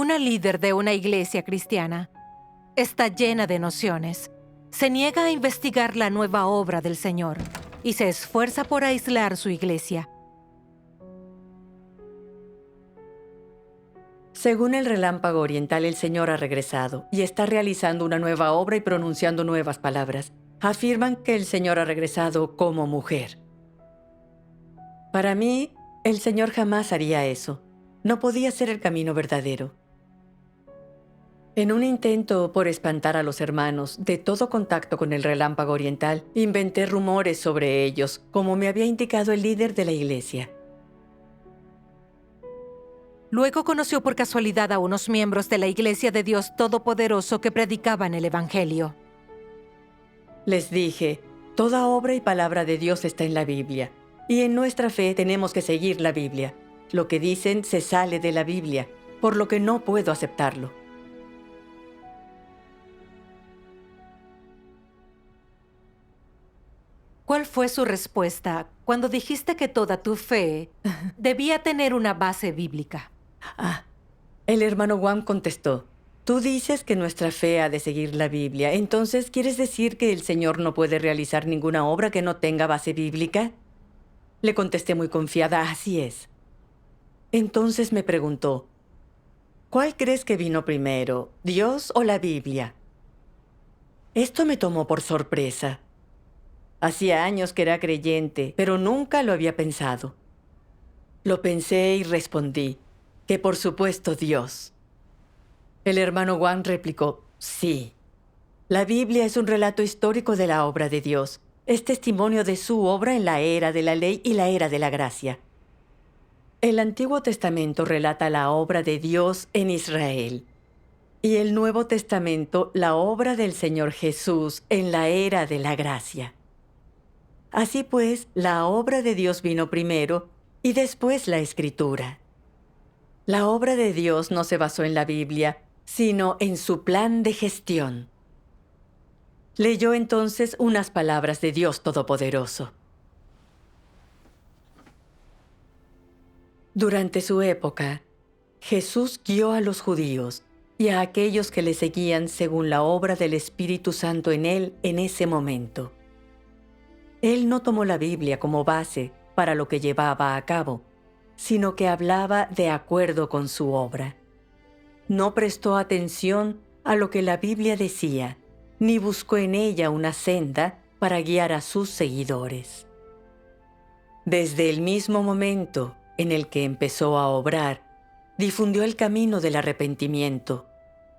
Una líder de una iglesia cristiana está llena de nociones. Se niega a investigar la nueva obra del Señor y se esfuerza por aislar su iglesia. Según el relámpago oriental, el Señor ha regresado y está realizando una nueva obra y pronunciando nuevas palabras. Afirman que el Señor ha regresado como mujer. Para mí, el Señor jamás haría eso. No podía ser el camino verdadero. En un intento por espantar a los hermanos de todo contacto con el relámpago oriental, inventé rumores sobre ellos, como me había indicado el líder de la iglesia. Luego conoció por casualidad a unos miembros de la Iglesia de Dios Todopoderoso que predicaban el Evangelio. Les dije, toda obra y palabra de Dios está en la Biblia, y en nuestra fe tenemos que seguir la Biblia. Lo que dicen se sale de la Biblia, por lo que no puedo aceptarlo. ¿Cuál fue su respuesta cuando dijiste que toda tu fe debía tener una base bíblica? El hermano Wang contestó, tú dices que nuestra fe ha de seguir la Biblia, entonces ¿quieres decir que el Señor no puede realizar ninguna obra que no tenga base bíblica? Le contesté muy confiada, así es. Entonces me preguntó, ¿cuál crees que vino primero, Dios o la Biblia? Esto me tomó por sorpresa. Hacía años que era creyente, pero nunca lo había pensado. Lo pensé y respondí, que por supuesto Dios. El hermano Wang replicó, sí. La Biblia es un relato histórico de la obra de Dios. Es testimonio de su obra en la era de la ley y la era de la gracia. El Antiguo Testamento relata la obra de Dios en Israel. Y el Nuevo Testamento la obra del Señor Jesús en la era de la gracia. Así pues, la obra de Dios vino primero y después la Escritura. La obra de Dios no se basó en la Biblia, sino en su plan de gestión. Leyó entonces unas palabras de Dios Todopoderoso. Durante su época, Jesús guió a los judíos y a aquellos que le seguían según la obra del Espíritu Santo en él en ese momento. Él no tomó la Biblia como base para lo que llevaba a cabo, sino que hablaba de acuerdo con su obra. No prestó atención a lo que la Biblia decía, ni buscó en ella una senda para guiar a sus seguidores. Desde el mismo momento en el que empezó a obrar, difundió el camino del arrepentimiento,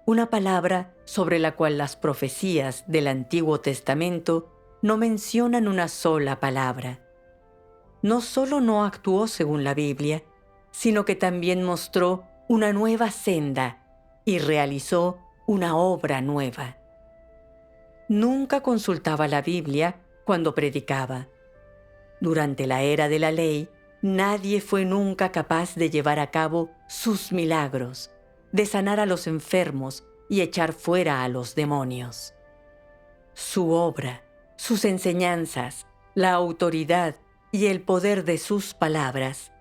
una palabra sobre la cual las profecías del Antiguo Testamento no mencionan una sola palabra. No solo no actuó según la Biblia, sino que también mostró una nueva senda y realizó una obra nueva. Nunca consultaba la Biblia cuando predicaba. Durante la era de la ley, nadie fue nunca capaz de llevar a cabo sus milagros, de sanar a los enfermos y echar fuera a los demonios. Su obra, sus enseñanzas, la autoridad y el poder de sus palabras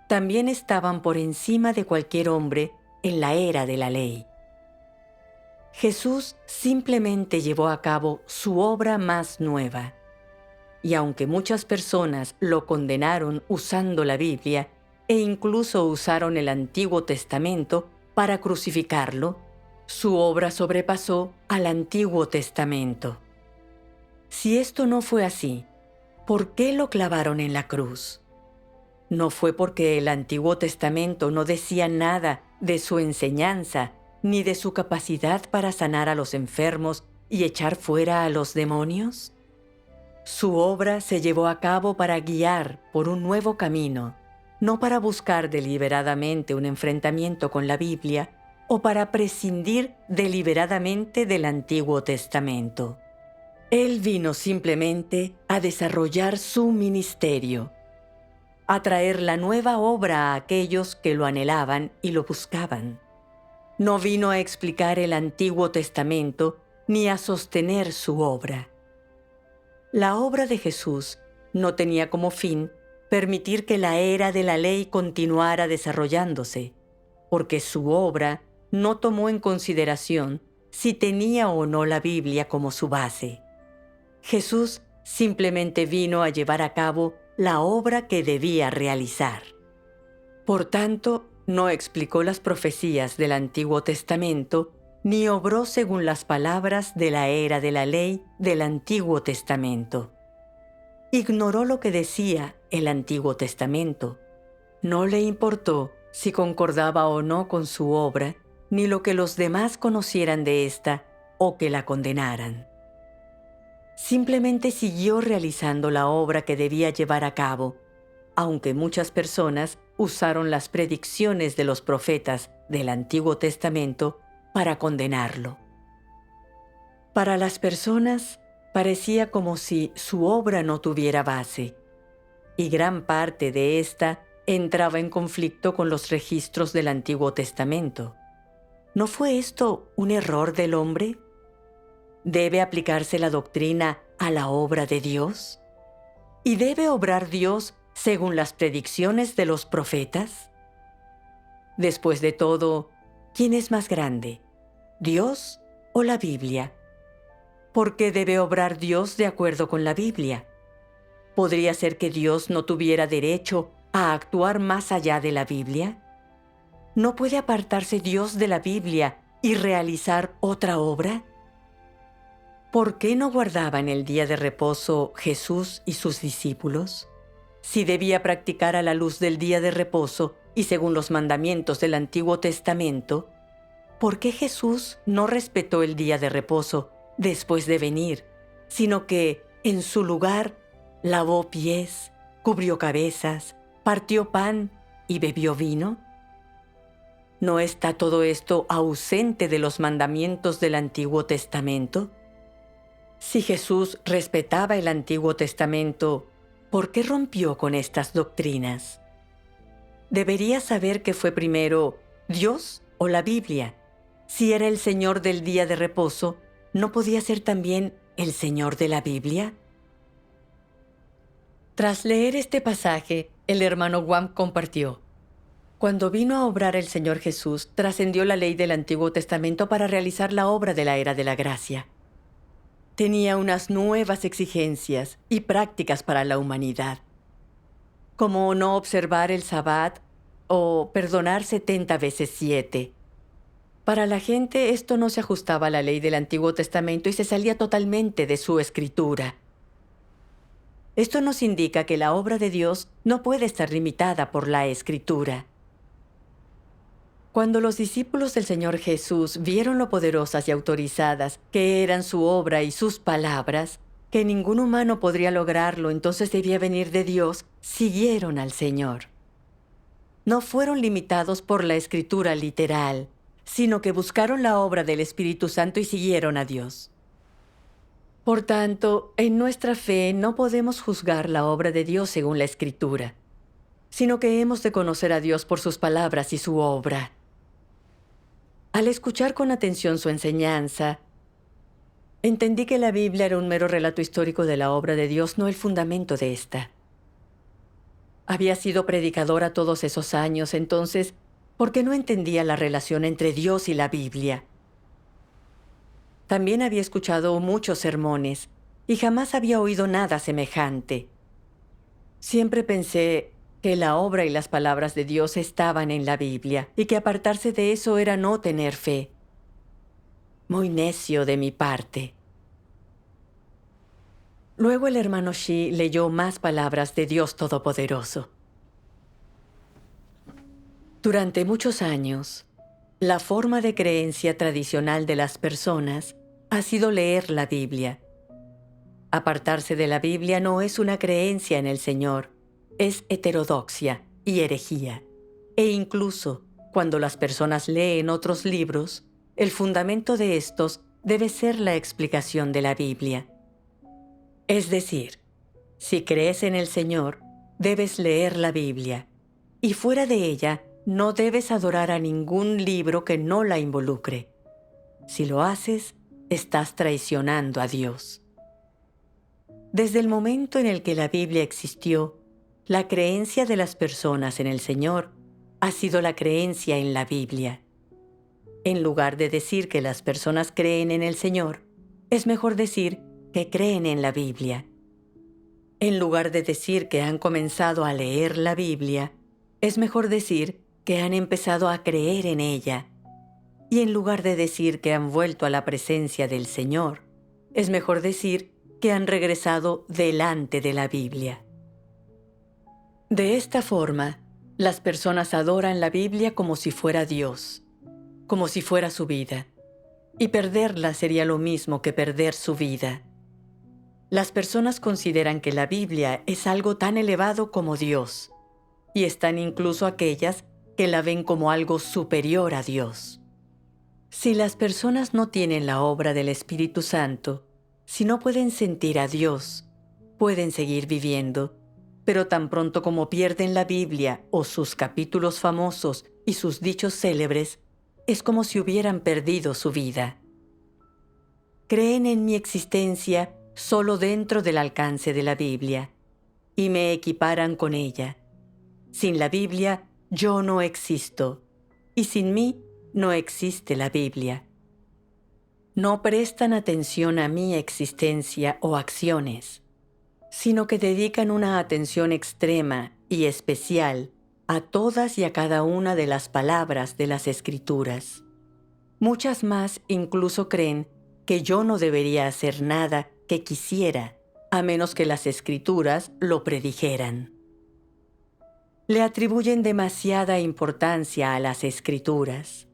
también estaban por encima de cualquier hombre en la era de la ley. Jesús simplemente llevó a cabo su obra más nueva. Y aunque muchas personas lo condenaron usando la Biblia e incluso usaron el Antiguo Testamento para crucificarlo, su obra sobrepasó al Antiguo Testamento. Si esto no fue así, ¿por qué lo clavaron en la cruz? No fue porque el Antiguo Testamento no decía nada de su enseñanza ni de su capacidad para sanar a los enfermos y echar fuera a los demonios. Su obra se llevó a cabo para guiar por un nuevo camino, no para buscar deliberadamente un enfrentamiento con la Biblia o para prescindir deliberadamente del Antiguo Testamento. Él vino simplemente a desarrollar su ministerio, a traer la nueva obra a aquellos que lo anhelaban y lo buscaban. No vino a explicar el Antiguo Testamento ni a sostener su obra. La obra de Jesús no tenía como fin permitir que la era de la ley continuara desarrollándose, porque su obra no tomó en consideración si tenía o no la Biblia como su base. Jesús simplemente vino a llevar a cabo la obra que debía realizar. Por tanto, no explicó las profecías del Antiguo Testamento ni obró según las palabras de la era de la ley del Antiguo Testamento. Ignoró lo que decía el Antiguo Testamento. No le importó si concordaba o no con su obra, ni lo que los demás conocieran de ésta o que la condenaran. Simplemente siguió realizando la obra que debía llevar a cabo, aunque muchas personas usaron las predicciones de los profetas del Antiguo Testamento para condenarlo. Para las personas parecía como si su obra no tuviera base, y gran parte de ésta entraba en conflicto con los registros del Antiguo Testamento. ¿No fue esto un error del hombre? ¿Debe aplicarse la doctrina a la obra de Dios? ¿Y debe obrar Dios según las predicciones de los profetas? Después de todo, ¿quién es más grande, Dios o la Biblia? ¿Por qué debe obrar Dios de acuerdo con la Biblia? ¿Podría ser que Dios no tuviera derecho a actuar más allá de la Biblia? ¿No puede apartarse Dios de la Biblia y realizar otra obra? ¿Por qué no guardaban el día de reposo Jesús y sus discípulos? Si debía practicar a la luz del día de reposo y según los mandamientos del Antiguo Testamento, ¿por qué Jesús no respetó el día de reposo después de venir, sino que, en su lugar, lavó pies, cubrió cabezas, partió pan y bebió vino? ¿No está todo esto ausente de los mandamientos del Antiguo Testamento? Si Jesús respetaba el Antiguo Testamento, ¿por qué rompió con estas doctrinas? Debería saber que fue primero Dios o la Biblia. Si era el Señor del día de reposo, ¿no podía ser también el Señor de la Biblia? Tras leer este pasaje, el hermano Wang compartió: cuando vino a obrar el Señor Jesús, trascendió la ley del Antiguo Testamento para realizar la obra de la era de la gracia. Tenía unas nuevas exigencias y prácticas para la humanidad, como no observar el Sabbat o perdonar 70 veces 7. Para la gente esto no se ajustaba a la ley del Antiguo Testamento y se salía totalmente de su escritura. Esto nos indica que la obra de Dios no puede estar limitada por la Escritura. Cuando los discípulos del Señor Jesús vieron lo poderosas y autorizadas que eran su obra y sus palabras, que ningún humano podría lograrlo, entonces debía venir de Dios, siguieron al Señor. No fueron limitados por la Escritura literal, sino que buscaron la obra del Espíritu Santo y siguieron a Dios. Por tanto, en nuestra fe no podemos juzgar la obra de Dios según la Escritura, sino que hemos de conocer a Dios por sus palabras y su obra. Al escuchar con atención su enseñanza, entendí que la Biblia era un mero relato histórico de la obra de Dios, no el fundamento de esta. Había sido predicadora todos esos años, entonces, ¿por qué no entendía la relación entre Dios y la Biblia? También había escuchado muchos sermones y jamás había oído nada semejante. Siempre pensé que la obra y las palabras de Dios estaban en la Biblia y que apartarse de eso era no tener fe. Muy necio de mi parte. Luego el hermano Shi leyó más palabras de Dios Todopoderoso. Durante muchos años, la forma de creencia tradicional de las personas ha sido leer la Biblia. Apartarse de la Biblia no es una creencia en el Señor, es heterodoxia y herejía. E incluso, cuando las personas leen otros libros, el fundamento de estos debe ser la explicación de la Biblia. Es decir, si crees en el Señor, debes leer la Biblia, y fuera de ella no debes adorar a ningún libro que no la involucre. Si lo haces, estás traicionando a Dios. Desde el momento en el que la Biblia existió, la creencia de las personas en el Señor ha sido la creencia en la Biblia. En lugar de decir que las personas creen en el Señor, es mejor decir que creen en la Biblia. En lugar de decir que han comenzado a leer la Biblia, es mejor decir que han empezado a creer en ella. Y en lugar de decir que han vuelto a la presencia del Señor, es mejor decir que han regresado delante de la Biblia. De esta forma, las personas adoran la Biblia como si fuera Dios, como si fuera su vida, y perderla sería lo mismo que perder su vida. Las personas consideran que la Biblia es algo tan elevado como Dios, y están incluso aquellas que la ven como algo superior a Dios. Si las personas no tienen la obra del Espíritu Santo, si no pueden sentir a Dios, pueden seguir viviendo, pero tan pronto como pierden la Biblia o sus capítulos famosos y sus dichos célebres, es como si hubieran perdido su vida. Creen en mi existencia solo dentro del alcance de la Biblia, y me equiparan con ella. Sin la Biblia, yo no existo, y sin mí no existe la Biblia. No prestan atención a mi existencia o acciones, sino que dedican una atención extrema y especial a todas y a cada una de las palabras de las Escrituras. Muchas más incluso creen que yo no debería hacer nada que quisiera, a menos que las Escrituras lo predijeran. Le atribuyen demasiada importancia a las Escrituras.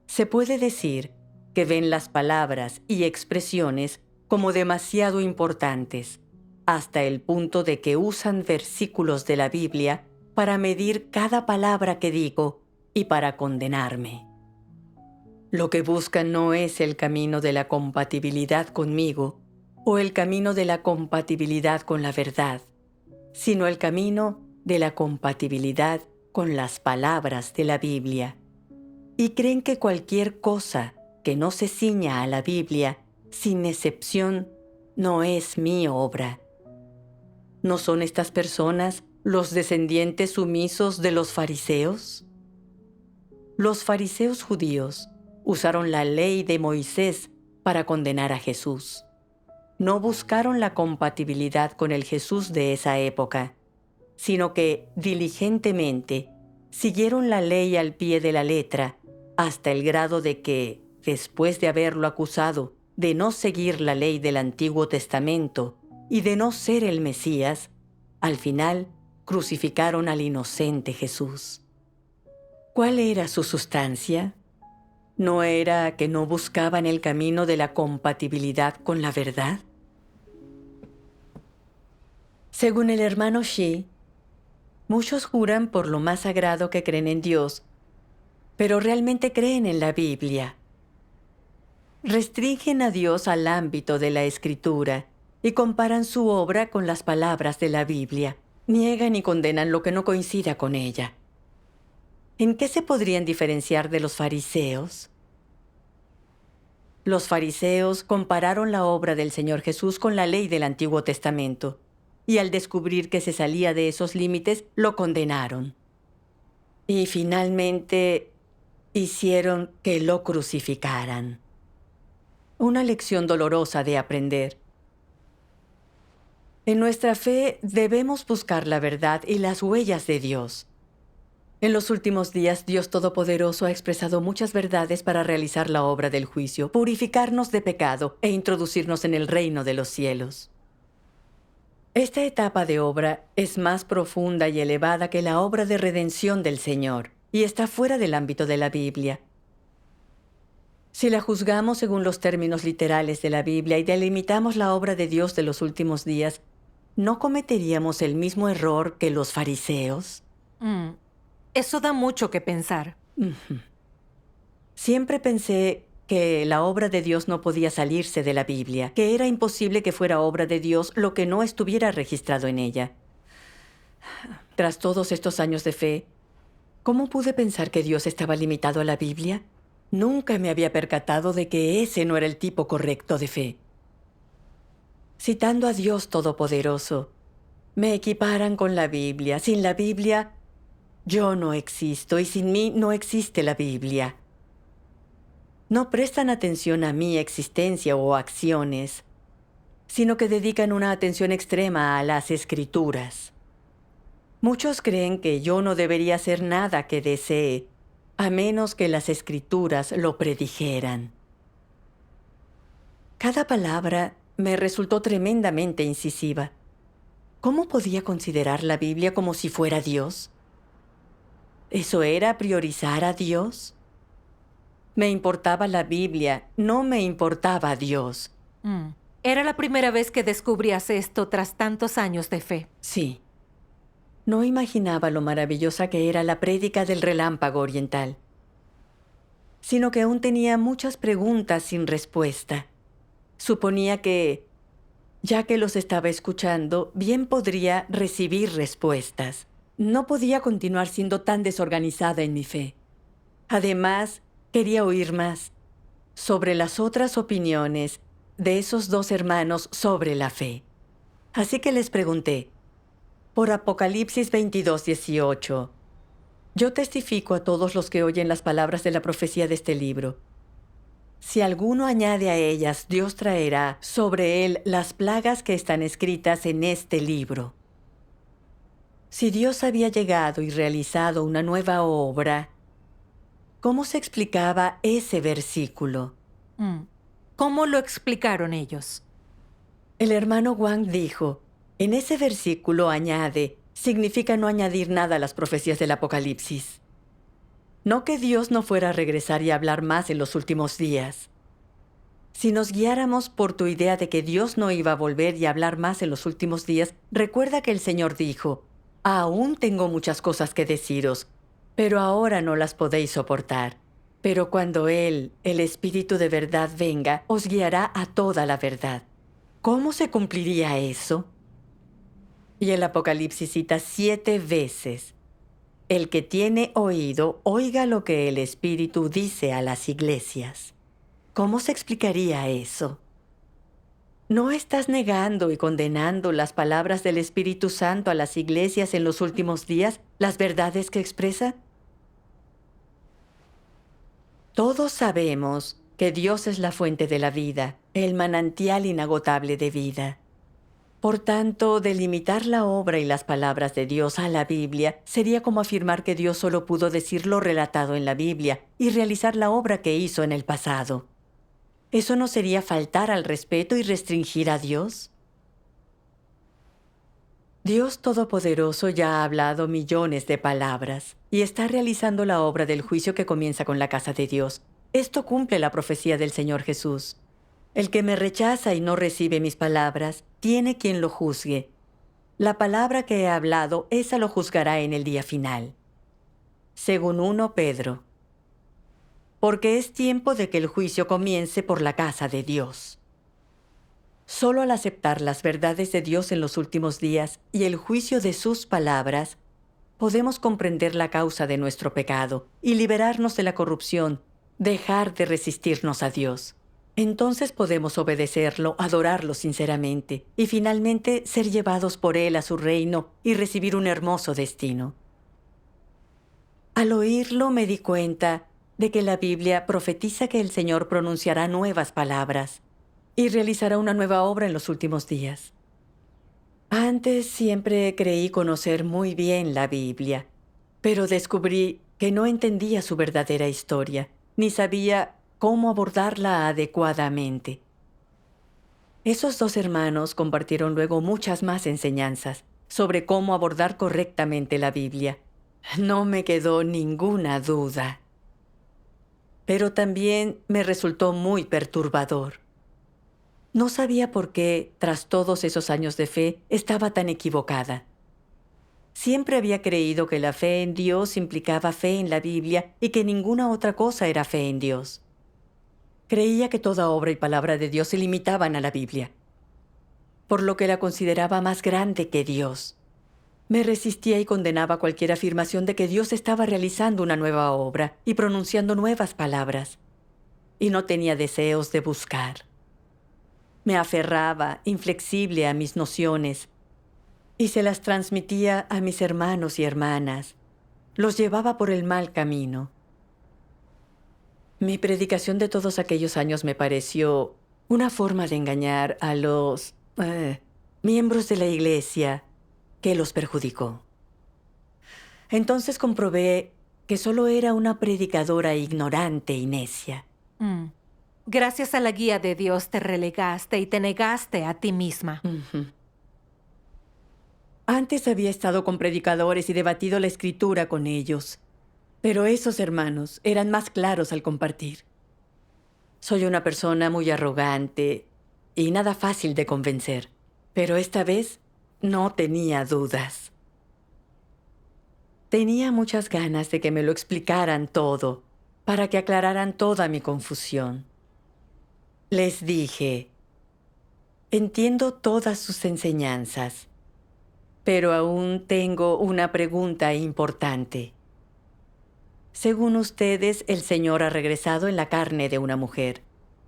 Se puede decir que ven las palabras y expresiones como demasiado importantes, hasta el punto de que usan versículos de la Biblia para medir cada palabra que digo y para condenarme. Lo que buscan no es el camino de la compatibilidad conmigo o el camino de la compatibilidad con la verdad, sino el camino de la compatibilidad con las palabras de la Biblia. Y creen que cualquier cosa que no se ciña a la Biblia, sin excepción, no es mi obra. ¿No son estas personas los descendientes sumisos de los fariseos? Los fariseos judíos usaron la ley de Moisés para condenar a Jesús. No buscaron la compatibilidad con el Jesús de esa época, sino que diligentemente siguieron la ley al pie de la letra, hasta el grado de que, después de haberlo acusado de no seguir la ley del Antiguo Testamento y de no ser el Mesías, al final crucificaron al inocente Jesús. ¿Cuál era su sustancia? ¿No era que no buscaban el camino de la compatibilidad con la verdad? Según el hermano Xi, muchos juran por lo más sagrado que creen en Dios, pero realmente creen en la Biblia. Restringen a Dios al ámbito de la Escritura y comparan su obra con las palabras de la Biblia. Niegan y condenan lo que no coincida con ella. ¿En qué se podrían diferenciar de los fariseos? Los fariseos compararon la obra del Señor Jesús con la ley del Antiguo Testamento, y al descubrir que se salía de esos límites, lo condenaron. Y finalmente hicieron que lo crucificaran. Una lección dolorosa de aprender. En nuestra fe debemos buscar la verdad y las huellas de Dios. En los últimos días, Dios Todopoderoso ha expresado muchas verdades para realizar la obra del juicio, purificarnos de pecado e introducirnos en el reino de los cielos. Esta etapa de obra es más profunda y elevada que la obra de redención del Señor y está fuera del ámbito de la Biblia. Si la juzgamos según los términos literales de la Biblia y delimitamos la obra de Dios de los últimos días, ¿no cometeríamos el mismo error que los fariseos? Eso da mucho que pensar. Siempre pensé que la obra de Dios no podía salirse de la Biblia, que era imposible que fuera obra de Dios lo que no estuviera registrado en ella. Tras todos estos años de fe, ¿cómo pude pensar que Dios estaba limitado a la Biblia? Nunca me había percatado de que ese no era el tipo correcto de fe. Citando a Dios Todopoderoso, me equiparan con la Biblia. Sin la Biblia, yo no existo y sin mí no existe la Biblia. no prestan atención a mi existencia o acciones, sino que dedican una atención extrema a las Escrituras. Muchos creen que yo no debería hacer nada que desee, a menos que las Escrituras lo predijeran. Cada palabra me resultó tremendamente incisiva. ¿Cómo podía considerar la Biblia como si fuera Dios? ¿Eso era priorizar a Dios? Me importaba la Biblia, no me importaba Dios. Era la primera vez que descubrías esto tras tantos años de fe. Sí. No imaginaba lo maravillosa que era la prédica del relámpago oriental, sino que aún tenía muchas preguntas sin respuesta. Suponía que, ya que los estaba escuchando, bien podría recibir respuestas. No podía continuar siendo tan desorganizada en mi fe. Además, quería oír más sobre las otras opiniones de esos dos hermanos sobre la fe. Así que les pregunté, por Apocalipsis 22:18, yo testifico a todos los que oyen las palabras de la profecía de este libro. Si alguno añade a ellas, Dios traerá sobre él las plagas que están escritas en este libro. Si Dios había llegado y realizado una nueva obra, ¿cómo se explicaba ese versículo? ¿Cómo lo explicaron ellos? El hermano Wang dijo, en ese versículo añade, significa no añadir nada a las profecías del Apocalipsis. No que Dios no fuera a regresar y hablar más en los últimos días. Si nos guiáramos por tu idea de que Dios no iba a volver y hablar más en los últimos días, recuerda que el Señor dijo, aún tengo muchas cosas que deciros, pero ahora no las podéis soportar. Pero cuando Él, el Espíritu de verdad, venga, os guiará a toda la verdad. ¿Cómo se cumpliría eso? Y el Apocalipsis cita 7 veces. El que tiene oído, oiga lo que el Espíritu dice a las iglesias. ¿Cómo se explicaría eso? ¿No estás negando y condenando las palabras del Espíritu Santo a las iglesias en los últimos días, las verdades que expresa? Todos sabemos que Dios es la fuente de la vida, el manantial inagotable de vida. Por tanto, delimitar la obra y las palabras de Dios a la Biblia sería como afirmar que Dios solo pudo decir lo relatado en la Biblia y realizar la obra que hizo en el pasado. ¿Eso no sería faltar al respeto y restringir a Dios? Dios Todopoderoso ya ha hablado millones de palabras y está realizando la obra del juicio que comienza con la casa de Dios. Esto cumple la profecía del Señor Jesús. El que me rechaza y no recibe mis palabras, tiene quien lo juzgue. La palabra que he hablado, esa lo juzgará en el día final. Según 1 Pedro. Porque es tiempo de que el juicio comience por la casa de Dios. Solo al aceptar las verdades de Dios en los últimos días y el juicio de sus palabras, podemos comprender la causa de nuestro pecado y liberarnos de la corrupción, dejar de resistirnos a Dios. Entonces podemos obedecerlo, adorarlo sinceramente y finalmente ser llevados por Él a su reino y recibir un hermoso destino. Al oírlo me di cuenta de que la Biblia profetiza que el Señor pronunciará nuevas palabras y realizará una nueva obra en los últimos días. Antes siempre creí conocer muy bien la Biblia, pero descubrí que no entendía su verdadera historia, ni sabía cómo abordarla adecuadamente. Esos dos hermanos compartieron luego muchas más enseñanzas sobre cómo abordar correctamente la Biblia. No me quedó ninguna duda. Pero también me resultó muy perturbador. No sabía por qué, tras todos esos años de fe, estaba tan equivocada. Siempre había creído que la fe en Dios implicaba fe en la Biblia y que ninguna otra cosa era fe en Dios. Creía que toda obra y palabra de Dios se limitaban a la Biblia, por lo que la consideraba más grande que Dios. Me resistía y condenaba cualquier afirmación de que Dios estaba realizando una nueva obra y pronunciando nuevas palabras, y no tenía deseos de buscar. Me aferraba, inflexible a mis nociones, y se las transmitía a mis hermanos y hermanas. Los llevaba por el mal camino. Mi predicación de todos aquellos años me pareció una forma de engañar a los miembros de la iglesia que los perjudicó. Entonces comprobé que solo era una predicadora ignorante y necia. Gracias a la guía de Dios te relegaste y te negaste a ti misma. Antes había estado con predicadores y debatido la escritura con ellos, pero esos hermanos eran más claros al compartir. Soy una persona muy arrogante y nada fácil de convencer, pero esta vez no tenía dudas. Tenía muchas ganas de que me lo explicaran todo, para que aclararan toda mi confusión. Les dije, entiendo todas sus enseñanzas, pero aún tengo una pregunta importante. Según ustedes, el Señor ha regresado en la carne de una mujer,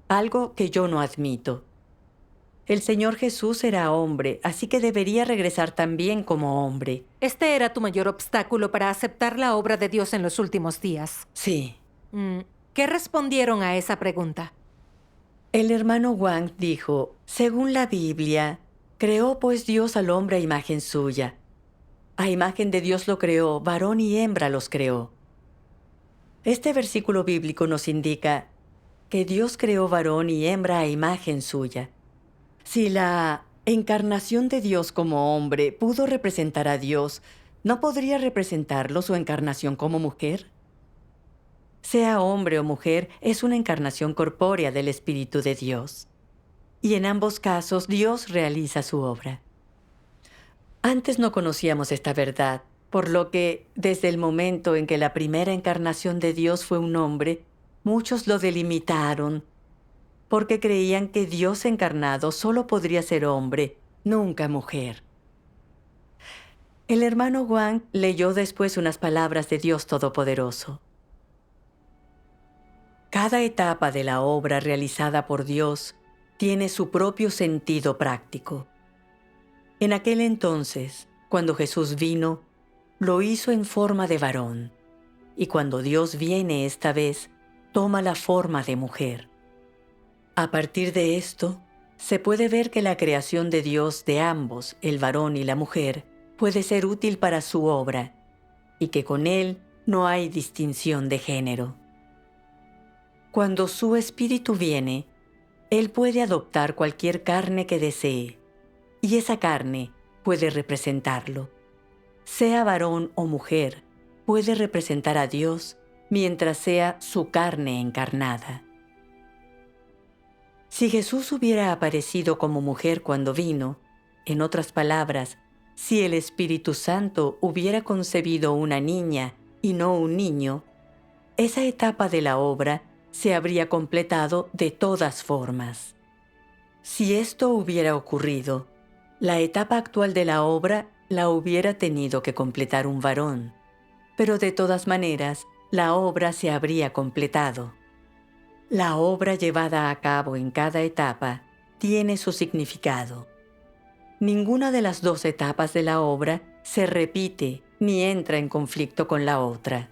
algo que yo no admito. El Señor Jesús era hombre, así que debería regresar también como hombre. Este era tu mayor obstáculo para aceptar la obra de Dios en los últimos días. Sí. ¿Qué respondieron a esa pregunta? El hermano Wang dijo, según la Biblia, creó pues Dios al hombre a imagen suya. A imagen de Dios lo creó, varón y hembra los creó. Este versículo bíblico nos indica que Dios creó varón y hembra a imagen suya. Si la encarnación de Dios como hombre pudo representar a Dios, ¿no podría representarlo su encarnación como mujer? Sea hombre o mujer, es una encarnación corpórea del Espíritu de Dios. Y en ambos casos, Dios realiza su obra. Antes no conocíamos esta verdad, por lo que, desde el momento en que la primera encarnación de Dios fue un hombre, muchos lo delimitaron, porque creían que Dios encarnado solo podría ser hombre, nunca mujer. El hermano Wang leyó después unas palabras de Dios Todopoderoso. Cada etapa de la obra realizada por Dios tiene su propio sentido práctico. En aquel entonces, cuando Jesús vino, lo hizo en forma de varón, y cuando Dios viene esta vez, toma la forma de mujer. A partir de esto, se puede ver que la creación de Dios de ambos, el varón y la mujer, puede ser útil para su obra, y que con él no hay distinción de género. Cuando su espíritu viene, él puede adoptar cualquier carne que desee, y esa carne puede representarlo. Sea varón o mujer, puede representar a Dios mientras sea su carne encarnada. Si Jesús hubiera aparecido como mujer cuando vino, en otras palabras, si el Espíritu Santo hubiera concebido una niña y no un niño, esa etapa de la obra se habría completado de todas formas. Si esto hubiera ocurrido, la etapa actual de la obra la hubiera tenido que completar un varón, pero de todas maneras, la obra se habría completado. La obra llevada a cabo en cada etapa tiene su significado. Ninguna de las dos etapas de la obra se repite ni entra en conflicto con la otra.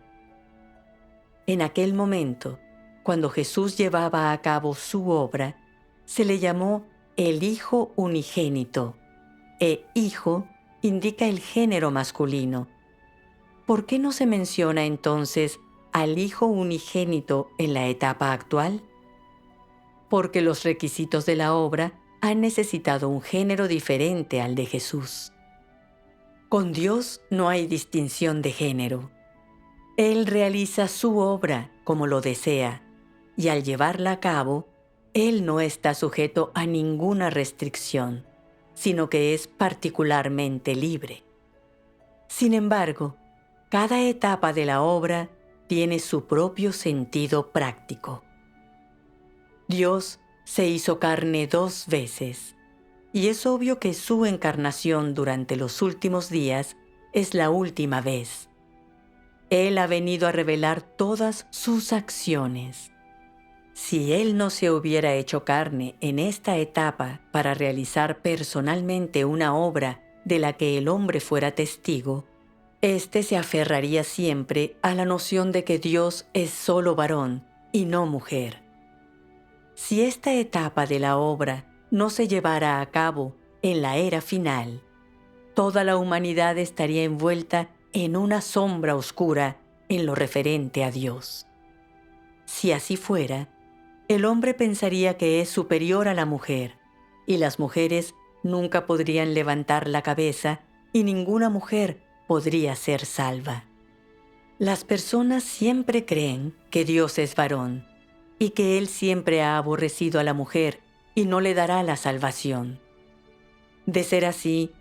En aquel momento, cuando Jesús llevaba a cabo su obra, se le llamó el Hijo Unigénito, e Hijo indica el género masculino. ¿Por qué no se menciona entonces al Hijo Unigénito en la etapa actual? Porque los requisitos de la obra han necesitado un género diferente al de Jesús. Con Dios no hay distinción de género. Él realiza su obra como lo desea, y al llevarla a cabo, Él no está sujeto a ninguna restricción, sino que es particularmente libre. Sin embargo, cada etapa de la obra tiene su propio sentido práctico. Dios se hizo carne 2 veces, y es obvio que su encarnación durante los últimos días es la última vez. Él ha venido a revelar todas sus acciones. Si Él no se hubiera hecho carne en esta etapa para realizar personalmente una obra de la que el hombre fuera testigo, éste se aferraría siempre a la noción de que Dios es solo varón y no mujer. Si esta etapa de la obra no se llevara a cabo en la era final, toda la humanidad estaría envuelta en una sombra oscura en lo referente a Dios. Si así fuera, el hombre pensaría que es superior a la mujer, y las mujeres nunca podrían levantar la cabeza y ninguna mujer podría ser salva. Las personas siempre creen que Dios es varón y que Él siempre ha aborrecido a la mujer y no le dará la salvación. De ser así,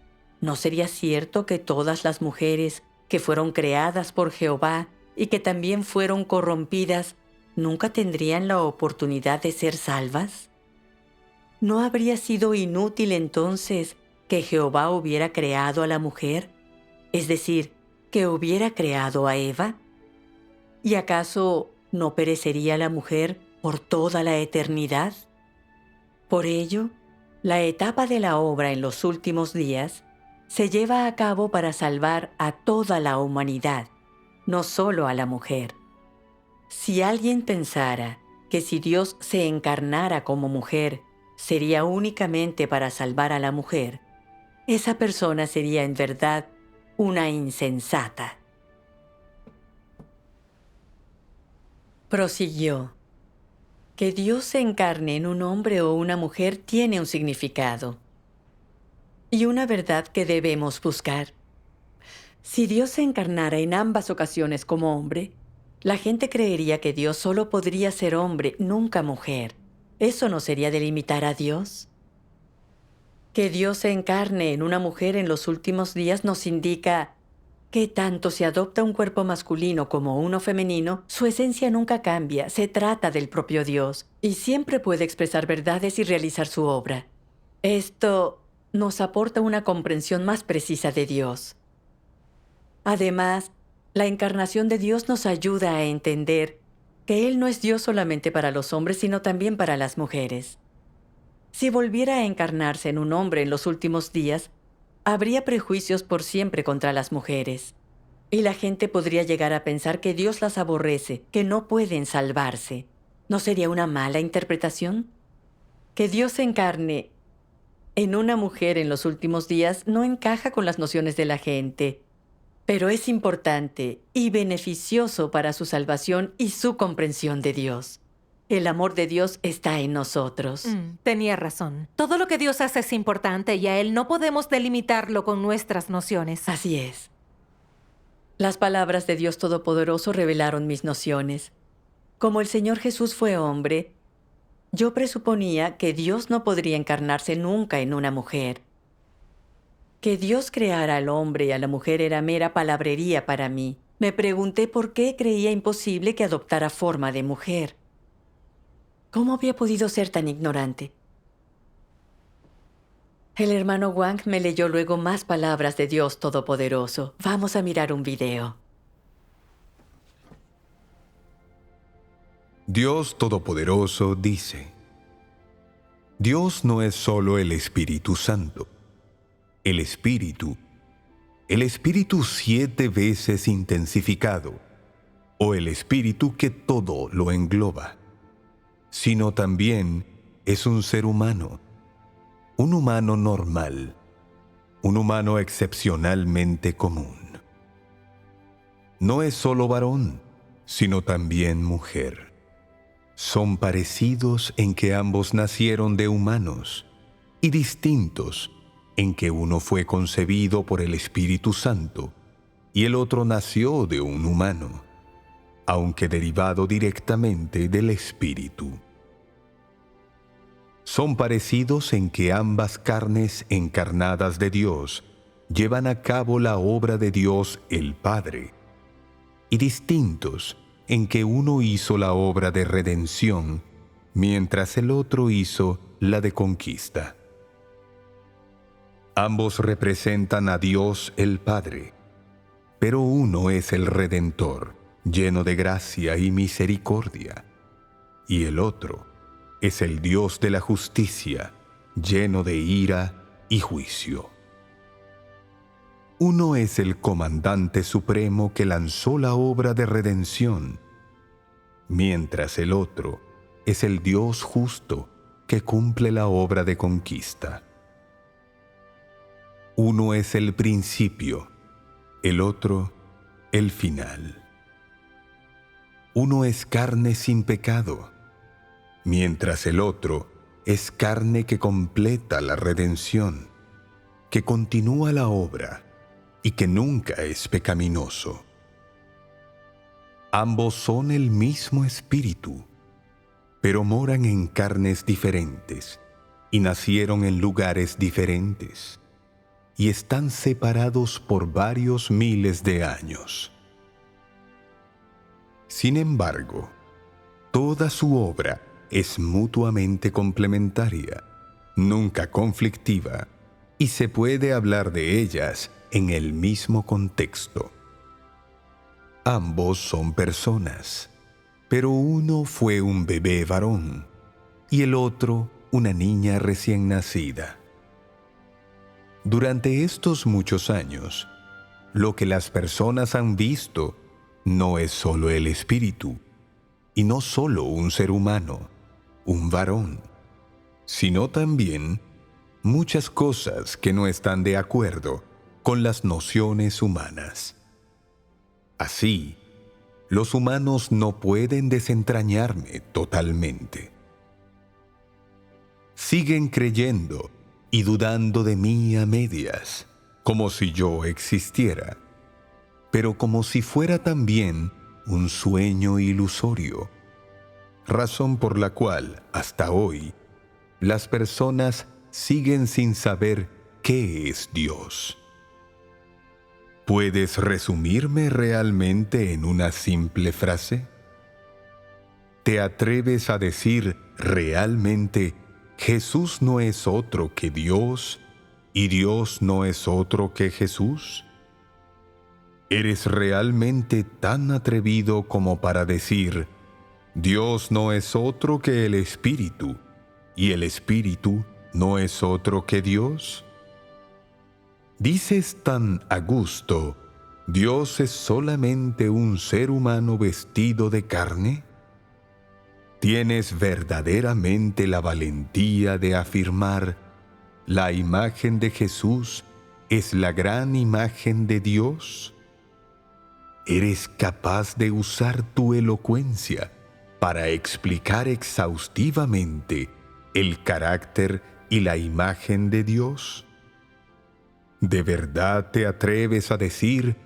¿no sería cierto que todas las mujeres que fueron creadas por Jehová y que también fueron corrompidas nunca tendrían la oportunidad de ser salvas? ¿No habría sido inútil entonces que Jehová hubiera creado a la mujer? Es decir, que hubiera creado a Eva. ¿Y acaso no perecería la mujer por toda la eternidad? Por ello, la etapa de la obra en los últimos días se lleva a cabo para salvar a toda la humanidad, no solo a la mujer. Si alguien pensara que si Dios se encarnara como mujer, sería únicamente para salvar a la mujer, esa persona sería en verdad una insensata. Prosiguió: que Dios se encarne en un hombre o una mujer tiene un significado y una verdad que debemos buscar. Si Dios se encarnara en ambas ocasiones como hombre, la gente creería que Dios solo podría ser hombre, nunca mujer. ¿Eso no sería delimitar a Dios? Que Dios se encarne en una mujer en los últimos días nos indica que tanto si adopta un cuerpo masculino como uno femenino, su esencia nunca cambia, se trata del propio Dios y siempre puede expresar verdades y realizar su obra. Esto nos aporta una comprensión más precisa de Dios. Además, la encarnación de Dios nos ayuda a entender que Él no es Dios solamente para los hombres, sino también para las mujeres. Si volviera a encarnarse en un hombre en los últimos días, habría prejuicios por siempre contra las mujeres. Y la gente podría llegar a pensar que Dios las aborrece, que no pueden salvarse. ¿No sería una mala interpretación? Que Dios se encarne en una mujer en los últimos días no encaja con las nociones de la gente, pero es importante y beneficioso para su salvación y su comprensión de Dios. El amor de Dios está en nosotros. Tenía razón. Todo lo que Dios hace es importante y a Él no podemos delimitarlo con nuestras nociones. Así es. Las palabras de Dios Todopoderoso revelaron mis nociones. Como el Señor Jesús fue hombre, yo presuponía que Dios no podría encarnarse nunca en una mujer. Que Dios creara al hombre y a la mujer era mera palabrería para mí. Me pregunté por qué creía imposible que adoptara forma de mujer. ¿Cómo había podido ser tan ignorante? El hermano Wang me leyó luego más palabras de Dios Todopoderoso. Vamos a mirar un video. Dios Todopoderoso dice: Dios no es solo el Espíritu Santo. El Espíritu 7 veces intensificado, o el Espíritu que todo lo engloba, sino también es un ser humano, un humano normal, un humano excepcionalmente común. No es solo varón, sino también mujer. Son parecidos en que ambos nacieron de humanos y distintos en que uno fue concebido por el Espíritu Santo y el otro nació de un humano, aunque derivado directamente del Espíritu. Son parecidos en que ambas carnes encarnadas de Dios llevan a cabo la obra de Dios el Padre, y distintos en que uno hizo la obra de redención, mientras el otro hizo la de conquista. Ambos representan a Dios el Padre, pero uno es el Redentor, lleno de gracia y misericordia, y el otro es el Dios de la justicia, lleno de ira y juicio. Uno es el comandante supremo que lanzó la obra de redención, mientras el otro es el Dios justo que cumple la obra de conquista. Uno es el principio, el otro el final. Uno es carne sin pecado, mientras el otro es carne que completa la redención, que continúa la obra y que nunca es pecaminoso. Ambos son el mismo espíritu, pero moran en carnes diferentes y nacieron en lugares diferentes y están separados por varios miles de años. Sin embargo, toda su obra es mutuamente complementaria, nunca conflictiva, y se puede hablar de ellas en el mismo contexto. Ambos son personas, pero uno fue un bebé varón y el otro una niña recién nacida. Durante estos muchos años, lo que las personas han visto no es solo el espíritu, y no solo un ser humano, un varón, sino también muchas cosas que no están de acuerdo con las nociones humanas. Así, los humanos no pueden desentrañarme totalmente. Siguen creyendo y dudando de mí a medias, como si yo existiera, pero como si fuera también un sueño ilusorio, razón por la cual, hasta hoy, las personas siguen sin saber qué es Dios. ¿Puedes resumirme realmente en una simple frase? ¿Te atreves a decir realmente Jesús no es otro que Dios y Dios no es otro que Jesús? ¿Eres realmente tan atrevido como para decir Dios no es otro que el Espíritu y el Espíritu no es otro que Dios? ¿Dices tan a gusto, Dios es solamente un ser humano vestido de carne? ¿Tienes verdaderamente la valentía de afirmar, la imagen de Jesús es la gran imagen de Dios? ¿Eres capaz de usar tu elocuencia para explicar exhaustivamente el carácter y la imagen de Dios? ¿De verdad te atreves a decir,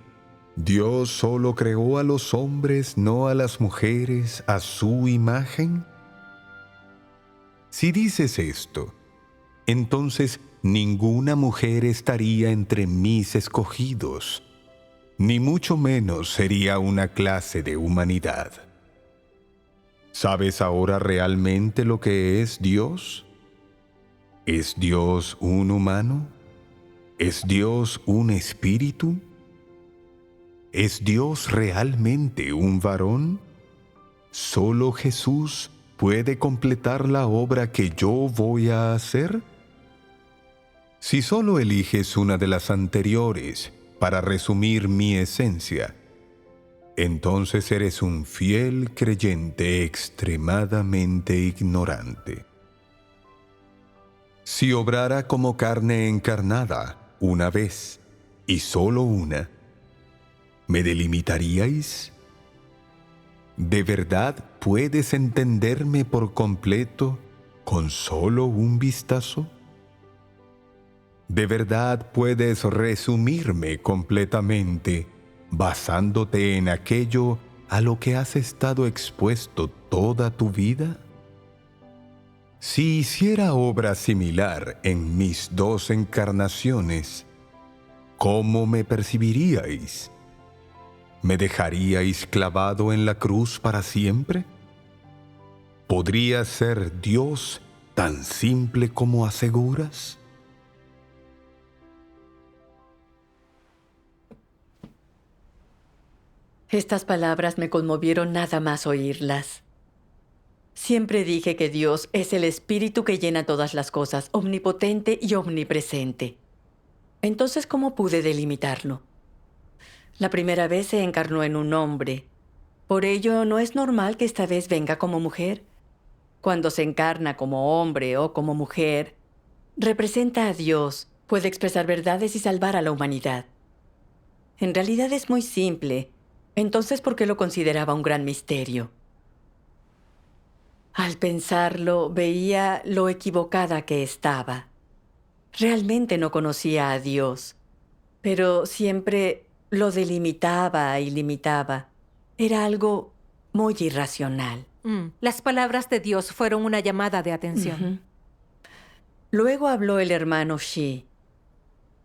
Dios solo creó a los hombres, no a las mujeres, a su imagen? Si dices esto, entonces ninguna mujer estaría entre mis escogidos, ni mucho menos sería una clase de humanidad. ¿Sabes ahora realmente lo que es Dios? ¿Es Dios un humano? ¿Es Dios un espíritu? ¿Es Dios realmente un varón? ¿Solo Jesús puede completar la obra que yo voy a hacer? Si solo eliges una de las anteriores para resumir mi esencia, entonces eres un fiel creyente extremadamente ignorante. Si obrara como carne encarnada una vez, y solo una, ¿me delimitaríais? ¿De verdad puedes entenderme por completo con solo un vistazo? ¿De verdad puedes resumirme completamente basándote en aquello a lo que has estado expuesto toda tu vida? Si hiciera obra similar en mis dos encarnaciones, ¿cómo me percibiríais? ¿Me dejaríais clavado en la cruz para siempre? ¿Podría ser Dios tan simple como aseguras? Estas palabras me conmovieron nada más oírlas. Siempre dije que Dios es el Espíritu que llena todas las cosas, omnipotente y omnipresente. Entonces, ¿cómo pude delimitarlo? La primera vez se encarnó en un hombre, Por ello, no es normal que esta vez venga como mujer. Cuando se encarna como hombre o como mujer, representa a Dios, puede expresar verdades y salvar a la humanidad. En realidad es muy simple. Entonces, ¿por qué lo consideraba un gran misterio? Al pensarlo, veía lo equivocada que estaba. Realmente no conocía a Dios, pero siempre lo delimitaba y limitaba. Era algo muy irracional. Las palabras de Dios fueron una llamada de atención. Ujú. Luego habló el hermano Shi.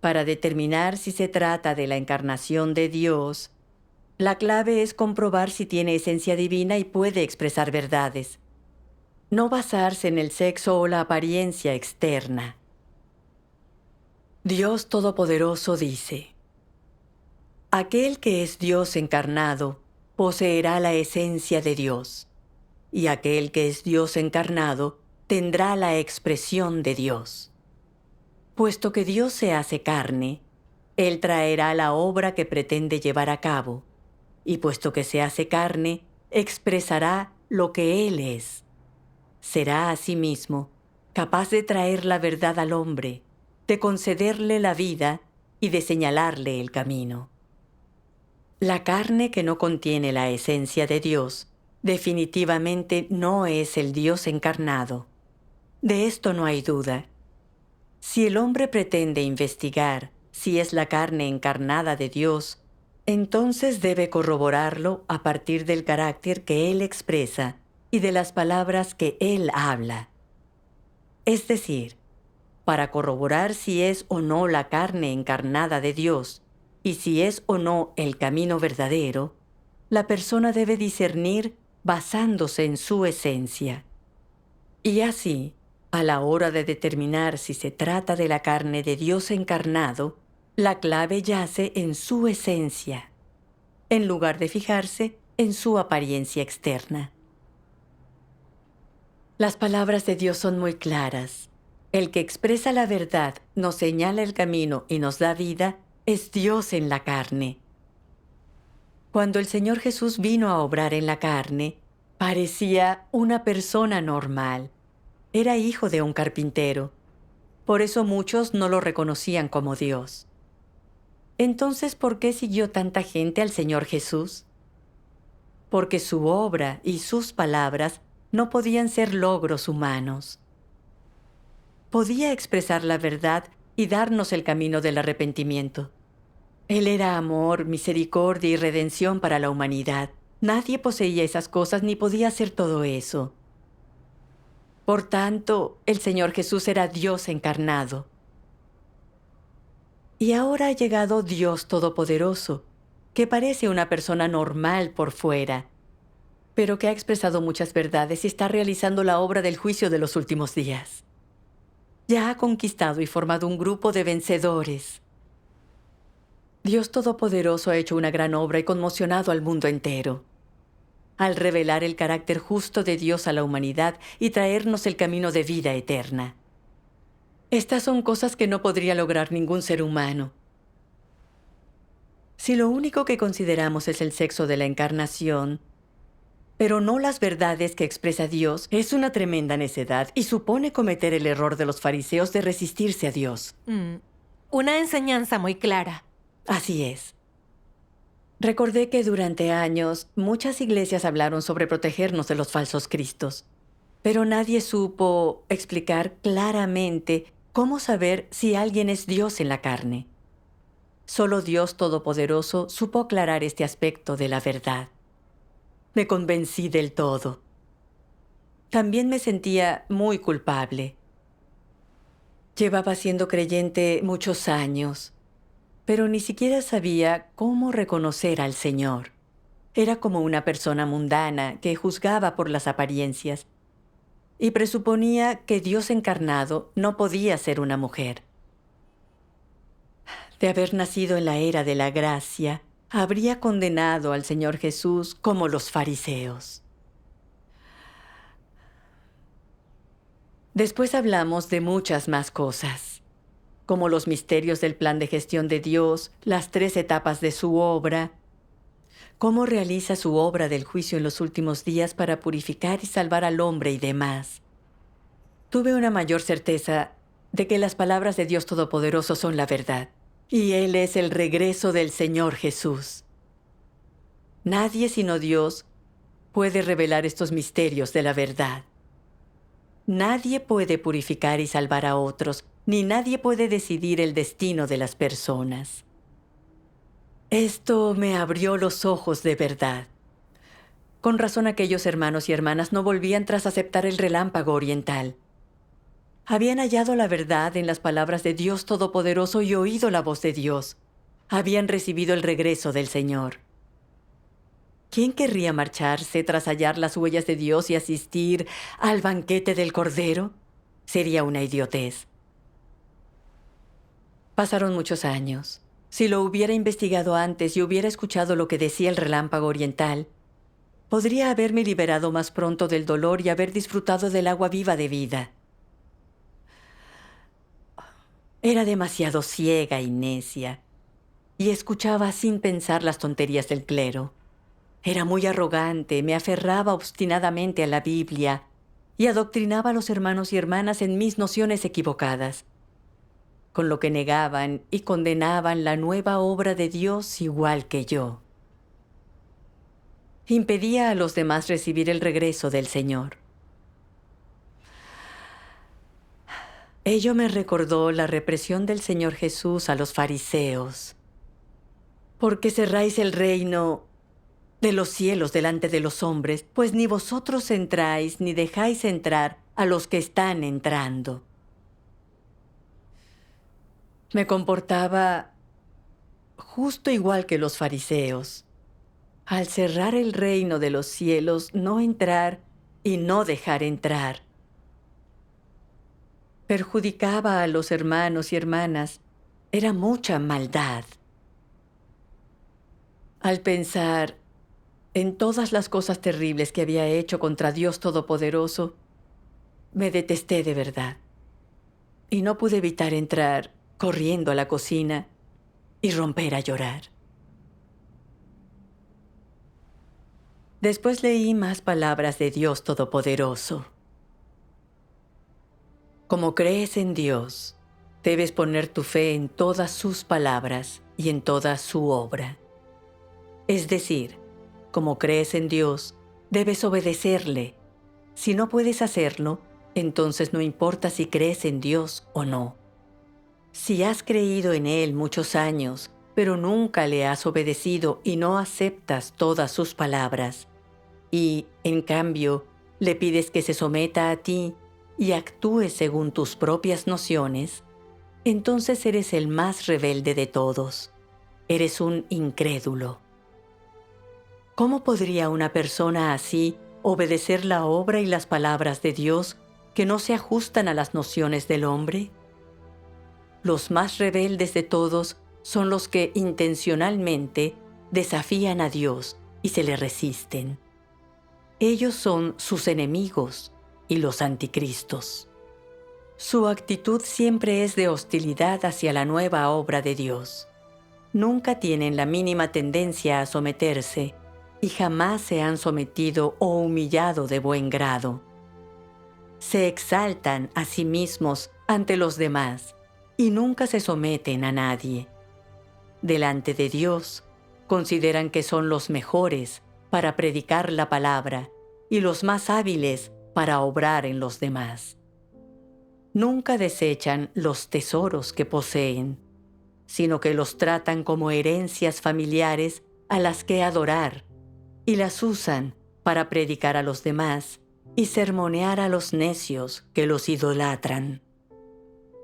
Para determinar si se trata de la encarnación de Dios, la clave es comprobar si tiene esencia divina y puede expresar verdades. No basarse en el sexo o la apariencia externa. Dios Todopoderoso dice: aquel que es Dios encarnado poseerá la esencia de Dios, y aquel que es Dios encarnado tendrá la expresión de Dios. Puesto que Dios se hace carne, Él traerá la obra que pretende llevar a cabo, y puesto que se hace carne, expresará lo que Él es. Será asimismo capaz de traer la verdad al hombre, de concederle la vida y de señalarle el camino. La carne que no contiene la esencia de Dios definitivamente no es el Dios encarnado. De esto no hay duda. Si el hombre pretende investigar si es la carne encarnada de Dios, entonces debe corroborarlo a partir del carácter que Él expresa y de las palabras que Él habla. Es decir, para corroborar si es o no la carne encarnada de Dios y si es o no el camino verdadero, la persona debe discernir basándose en su esencia. Y así, a la hora de determinar si se trata de la carne de Dios encarnado, la clave yace en su esencia, en lugar de fijarse en su apariencia externa. Las palabras de Dios son muy claras. El que expresa la verdad, nos señala el camino y nos da vida, es Dios en la carne. Cuando el Señor Jesús vino a obrar en la carne, parecía una persona normal. Era hijo de un carpintero. Por eso muchos no lo reconocían como Dios. Entonces, ¿por qué siguió tanta gente al Señor Jesús? Porque su obra y sus palabras no podían ser logros humanos. Podía expresar la verdad y darnos el camino del arrepentimiento. Él era amor, misericordia y redención para la humanidad. Nadie poseía esas cosas ni podía hacer todo eso. Por tanto, el Señor Jesús era Dios encarnado. Y ahora ha llegado Dios Todopoderoso, que parece una persona normal por fuera, pero que ha expresado muchas verdades y está realizando la obra del juicio de los últimos días. Ya ha conquistado y formado un grupo de vencedores. Dios Todopoderoso ha hecho una gran obra y conmocionado al mundo entero, al revelar el carácter justo de Dios a la humanidad y traernos el camino de vida eterna. Estas son cosas que no podría lograr ningún ser humano. Si lo único que consideramos es el sexo de la encarnación, pero no las verdades que expresa Dios, es una tremenda necedad y supone cometer el error de los fariseos de resistirse a Dios. Una enseñanza muy clara. Así es. Recordé que durante años muchas iglesias hablaron sobre protegernos de los falsos cristos, pero nadie supo explicar claramente cómo saber si alguien es Dios en la carne. Solo Dios Todopoderoso supo aclarar este aspecto de la verdad. Me convencí del todo. También me sentía muy culpable. Llevaba siendo creyente muchos años, pero ni siquiera sabía cómo reconocer al Señor. Era como una persona mundana que juzgaba por las apariencias y presuponía que Dios encarnado no podía ser una mujer. De haber nacido en la era de la gracia, habría condenado al Señor Jesús como los fariseos. Después hablamos de muchas más cosas, como los misterios del plan de gestión de Dios, las 3 etapas de su obra, cómo realiza su obra del juicio en los últimos días para purificar y salvar al hombre y demás. Tuve una mayor certeza de que las palabras de Dios Todopoderoso son la verdad, y Él es el regreso del Señor Jesús. Nadie sino Dios puede revelar estos misterios de la verdad. Nadie puede purificar y salvar a otros, ni nadie puede decidir el destino de las personas. Esto me abrió los ojos de verdad. Con razón aquellos hermanos y hermanas no volvían tras aceptar el relámpago oriental. Habían hallado la verdad en las palabras de Dios Todopoderoso y oído la voz de Dios. Habían recibido el regreso del Señor. ¿Quién querría marcharse tras hallar las huellas de Dios y asistir al banquete del Cordero? Sería una idiotez. Pasaron muchos años. Si lo hubiera investigado antes y hubiera escuchado lo que decía el relámpago oriental, podría haberme liberado más pronto del dolor y haber disfrutado del agua viva de vida. Era demasiado ciega y necia, y escuchaba sin pensar las tonterías del clero. Era muy arrogante, me aferraba obstinadamente a la Biblia y adoctrinaba a los hermanos y hermanas en mis nociones equivocadas, con lo que negaban y condenaban la nueva obra de Dios igual que yo. Impedía a los demás recibir el regreso del Señor. Ello me recordó la represión del Señor Jesús a los fariseos. ¿Por qué cerráis el reino de los cielos delante de los hombres? Pues ni vosotros entráis ni dejáis entrar a los que están entrando. Me comportaba justo igual que los fariseos. Al cerrar el reino de los cielos, no entrar y no dejar entrar. Perjudicaba a los hermanos y hermanas. Era mucha maldad. Al pensar en todas las cosas terribles que había hecho contra Dios Todopoderoso, me detesté de verdad. Y no pude evitar entrar corriendo a la cocina y romper a llorar. Después leí más palabras de Dios Todopoderoso. Como crees en Dios, debes poner tu fe en todas sus palabras y en toda su obra. Es decir, como crees en Dios, debes obedecerle. Si no puedes hacerlo, entonces no importa si crees en Dios o no. Si has creído en Él muchos años, pero nunca le has obedecido y no aceptas todas sus palabras, y, en cambio, le pides que se someta a ti y actúe según tus propias nociones, entonces eres el más rebelde de todos. Eres un incrédulo. ¿Cómo podría una persona así obedecer la obra y las palabras de Dios que no se ajustan a las nociones del hombre? Los más rebeldes de todos son los que intencionalmente desafían a Dios y se le resisten. Ellos son sus enemigos y los anticristos. Su actitud siempre es de hostilidad hacia la nueva obra de Dios. Nunca tienen la mínima tendencia a someterse y jamás se han sometido o humillado de buen grado. Se exaltan a sí mismos ante los demás y nunca se someten a nadie. Delante de Dios, consideran que son los mejores para predicar la palabra y los más hábiles para obrar en los demás. Nunca desechan los tesoros que poseen, sino que los tratan como herencias familiares a las que adorar, y las usan para predicar a los demás y sermonear a los necios que los idolatran.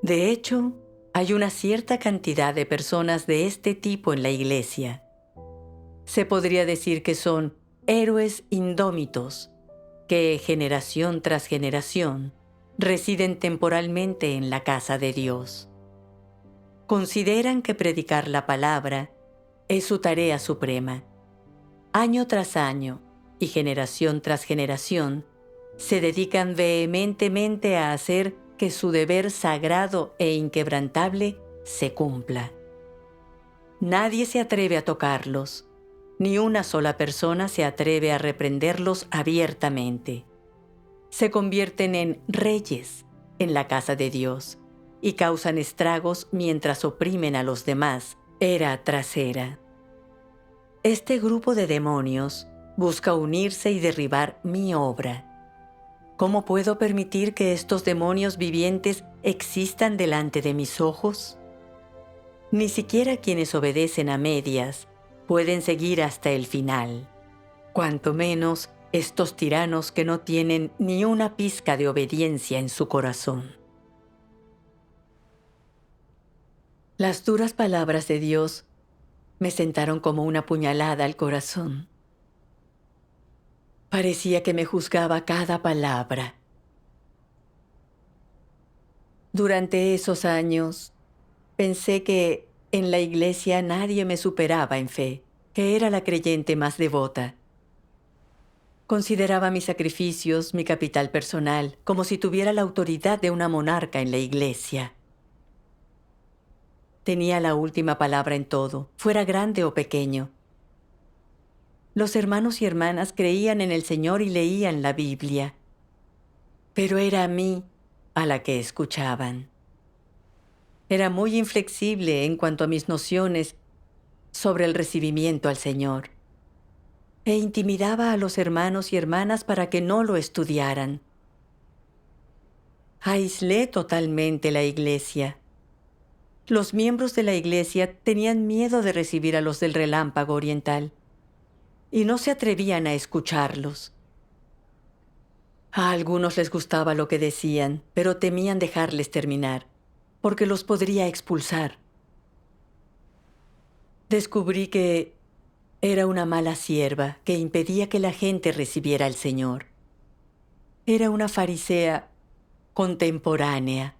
De hecho, hay una cierta cantidad de personas de este tipo en la iglesia. Se podría decir que son héroes indómitos, que generación tras generación residen temporalmente en la casa de Dios. Consideran que predicar la palabra es su tarea suprema. Año tras año y generación tras generación, se dedican vehementemente a hacer que su deber sagrado e inquebrantable se cumpla. Nadie se atreve a tocarlos, ni una sola persona se atreve a reprenderlos abiertamente. Se convierten en reyes en la casa de Dios y causan estragos mientras oprimen a los demás, era tras era. Este grupo de demonios busca unirse y derribar mi obra. ¿Cómo puedo permitir que estos demonios vivientes existan delante de mis ojos? Ni siquiera quienes obedecen a medias pueden seguir hasta el final, cuanto menos estos tiranos que no tienen ni una pizca de obediencia en su corazón. Las duras palabras de Dios me sentaron como una puñalada al corazón. Parecía que me juzgaba cada palabra. Durante esos años, pensé que en la iglesia nadie me superaba en fe, que era la creyente más devota. Consideraba mis sacrificios, mi capital personal, como si tuviera la autoridad de una monarca en la iglesia. Tenía la última palabra en todo, fuera grande o pequeño. Los hermanos y hermanas creían en el Señor y leían la Biblia, pero era a mí a la que escuchaban. Era muy inflexible en cuanto a mis nociones sobre el recibimiento al Señor, e intimidaba a los hermanos y hermanas para que no lo estudiaran. Aislé totalmente la iglesia. Los miembros de la iglesia tenían miedo de recibir a los del Relámpago Oriental y no se atrevían a escucharlos. A algunos les gustaba lo que decían, pero temían dejarles terminar, porque los podría expulsar. Descubrí que era una mala sierva que impedía que la gente recibiera al Señor. Era una farisea contemporánea.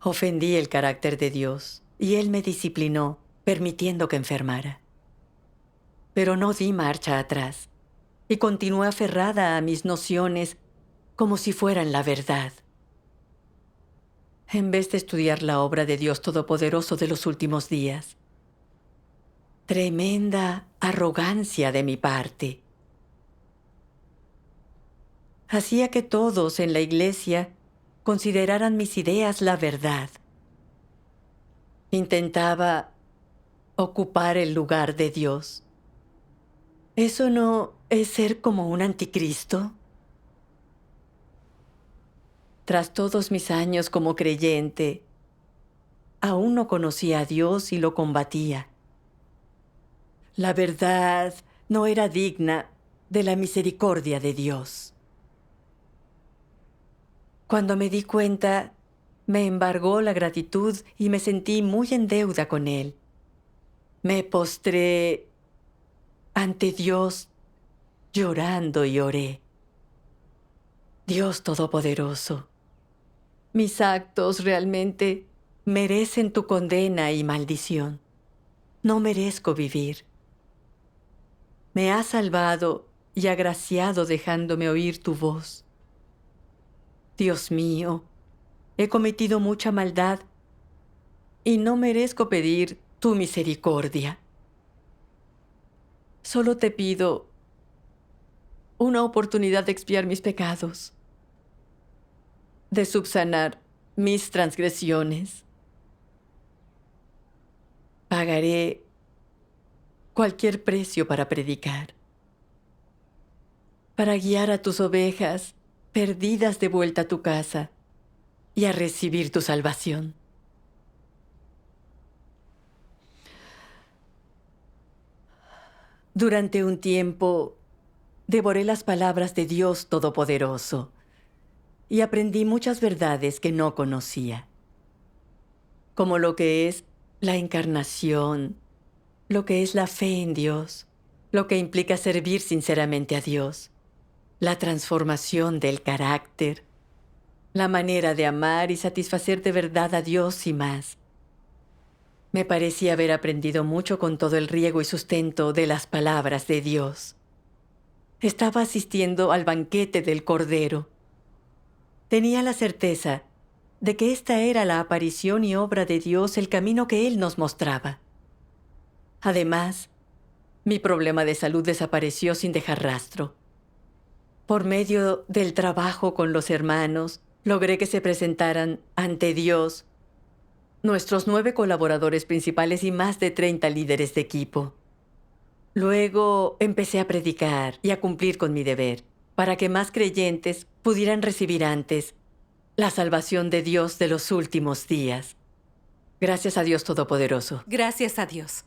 Ofendí el carácter de Dios y Él me disciplinó, permitiendo que enfermara. Pero no di marcha atrás y continué aferrada a mis nociones como si fueran la verdad. En vez de estudiar la obra de Dios Todopoderoso de los últimos días. Tremenda arrogancia de mi parte. Hacía que todos en la iglesia consideraran mis ideas la verdad. Intentaba ocupar el lugar de Dios. ¿Eso no es ser como un anticristo? Tras todos mis años como creyente, aún no conocía a Dios y lo combatía. La verdad no era digna de la misericordia de Dios. Cuando me di cuenta, me embargó la gratitud y me sentí muy en deuda con Él. Me postré ante Dios llorando y oré. Dios Todopoderoso, mis actos realmente merecen tu condena y maldición. No merezco vivir. Me has salvado y agraciado dejándome oír tu voz. Dios mío, he cometido mucha maldad y no merezco pedir tu misericordia. Solo te pido una oportunidad de expiar mis pecados, de subsanar mis transgresiones. Pagaré cualquier precio para predicar, para guiar a tus ovejas perdidas de vuelta a tu casa y a recibir tu salvación. Durante un tiempo, devoré las palabras de Dios Todopoderoso y aprendí muchas verdades que no conocía, como lo que es la encarnación, lo que es la fe en Dios, lo que implica servir sinceramente a Dios, la transformación del carácter, la manera de amar y satisfacer de verdad a Dios y más. Me parecía haber aprendido mucho con todo el riego y sustento de las palabras de Dios. Estaba asistiendo al banquete del Cordero. Tenía la certeza de que esta era la aparición y obra de Dios, el camino que Él nos mostraba. Además, mi problema de salud desapareció sin dejar rastro. Por medio del trabajo con los hermanos, logré que se presentaran ante Dios nuestros 9 colaboradores principales y más de 30 líderes de equipo. Luego empecé a predicar y a cumplir con mi deber, para que más creyentes pudieran recibir antes la salvación de Dios de los últimos días. Gracias a Dios Todopoderoso. Gracias a Dios.